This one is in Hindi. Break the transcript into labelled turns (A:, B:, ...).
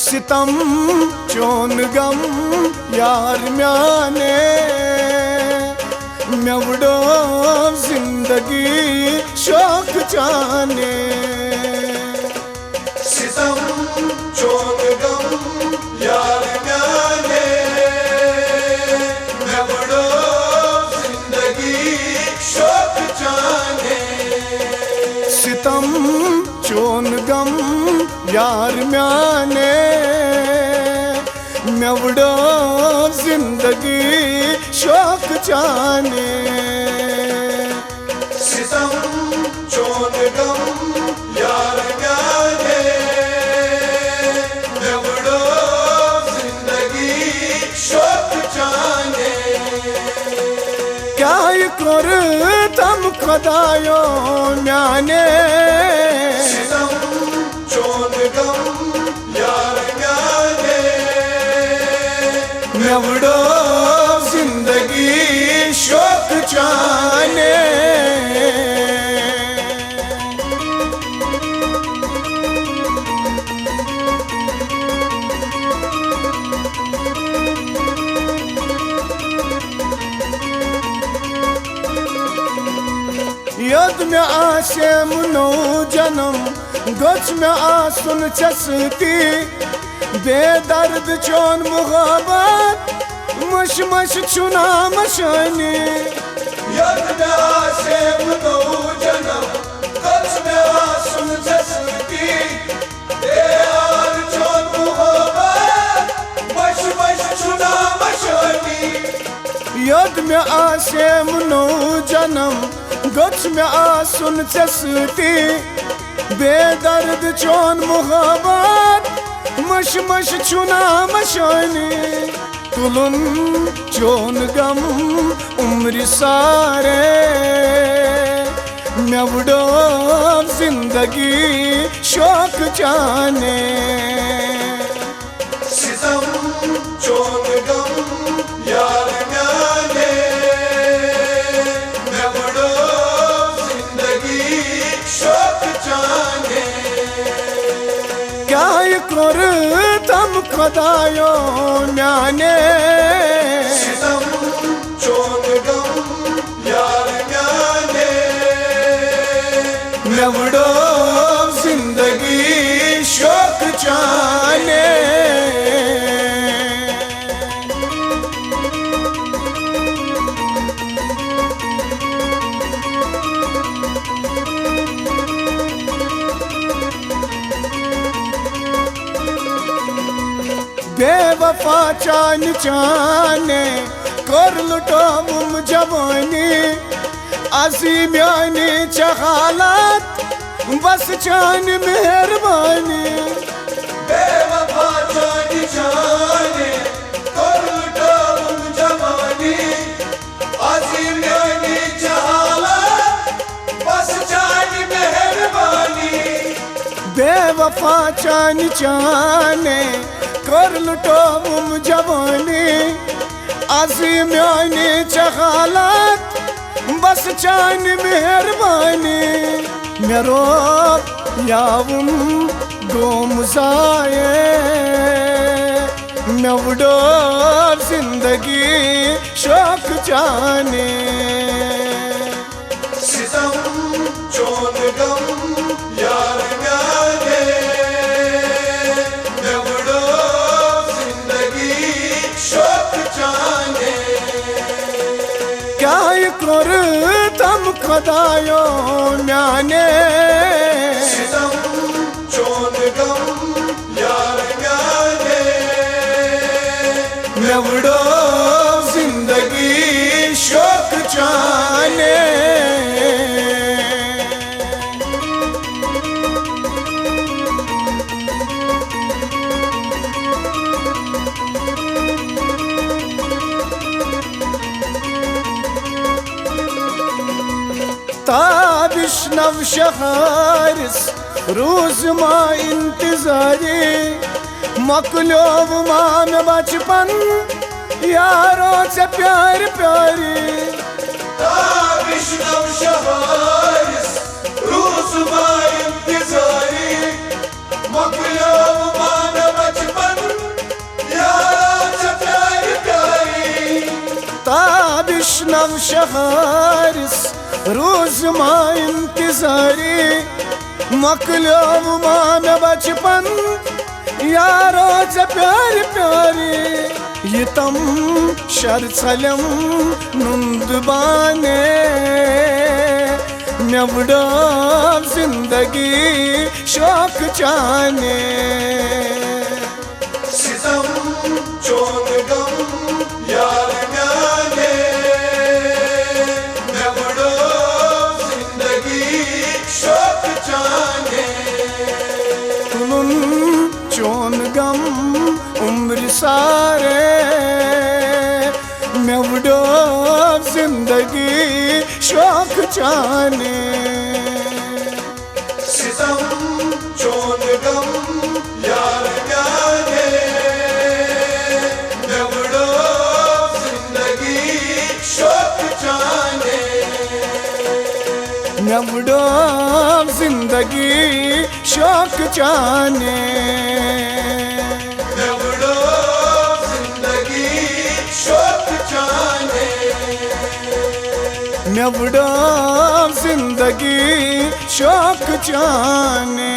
A: सितम चोन गम यार म्याने मेवड़ो जिंदगी शौक जाने।
B: सितम चोन गम यार म्याने मेवड़ो जिंदगी शौक जाने।
A: सितम चोन गम यार म्याने मेवड़ो जिंदगी शौक जाने।
B: सितम चोन गम यार म्याने मेवड़ो जिंदगी शौक जाने।
A: क्या कर तम खुदायो म्याने
B: सितम चोन गम यार म्याने
A: मेवड़ो जिंदगी शौक जाने। यद में आसे मुनो जन्म गच में आसुन चसती बेदर्द चोन मुहब्बत मश मश चुना मशानी।
B: यद में आसे मुनो जन्म गच में आसुन चसती बेदर्द चोन मुहब्बत मश मश चुना मशानी।
A: यद में आसे मुनो जन्म गच में आसुन चसती बेदर्द चोन मुहब्बत मश मश चुना मशानी। तुलुन चोन गम उम्र सारे मेवड़ो जिंदगी शौक जाने।
B: सितम चोन गम यार म्याने मेवड़ो जिंदगी शौक जाने।
A: क्या कर तम खुदायो म्याने
B: सितम चोन गम यार म्याने
A: मेवड़ो जिंदगी शौक जाने। बेवफा चान चाने कर लुटो मुम जवानी असी म्यानी चहालत बस चान मेहरबानी।
B: बेवफा चान चाने कर लुटो मुम जवानी असी म्यानी चहालत बस चान मेहरबानी।
A: बेवफा चान चाने कर लुटो मुम जवानी अजी म्यानी चहालत बस चान मेहरबानी। मेरो यावुम गोम जाए मेवड़ो जिंदगी शौक जाने।
B: सितम चोन गम यार म्याने मेवड़ो जिंदगी शौक जाने।
A: क्या कर तम खुदायो म्याने
B: सितम चोन गम यार म्याने
A: मेवड़ो जिंदगी शौक जाने। ताबिश नव शहारिस रोज माँ इंतजारी मकलो मान बचपन यारों से प्यार प्यारी।
B: ताबिश नव शहारिस रोज माँ इंतजारी मकलो मान बचपन
A: बिश्नव शहारिस रोज मां इंतजारी मकलोव मां मे बचपन यारो ज प्यारी प्यारी ये तम शर छलम नुंद बाने मे बुढ़ाव जिंदगी शौक चाने
B: सितम चोन गम यार म्याने मैं बड़ो जिंदगी शौक चाने
A: तुनुन चोन गम उम्र सारे मैं बुढ़ो जिंदगी शौक चाने
B: सितम चोन गम यार म्याने मैं बड़ो जिंदगी शौक चाने
A: मैं बुढ़ो जिंदगी शौक चाने
B: मैं बड़ो जिंदगी शौक चाने
A: मैं बुढ़ो जिंदगी शौक चाने।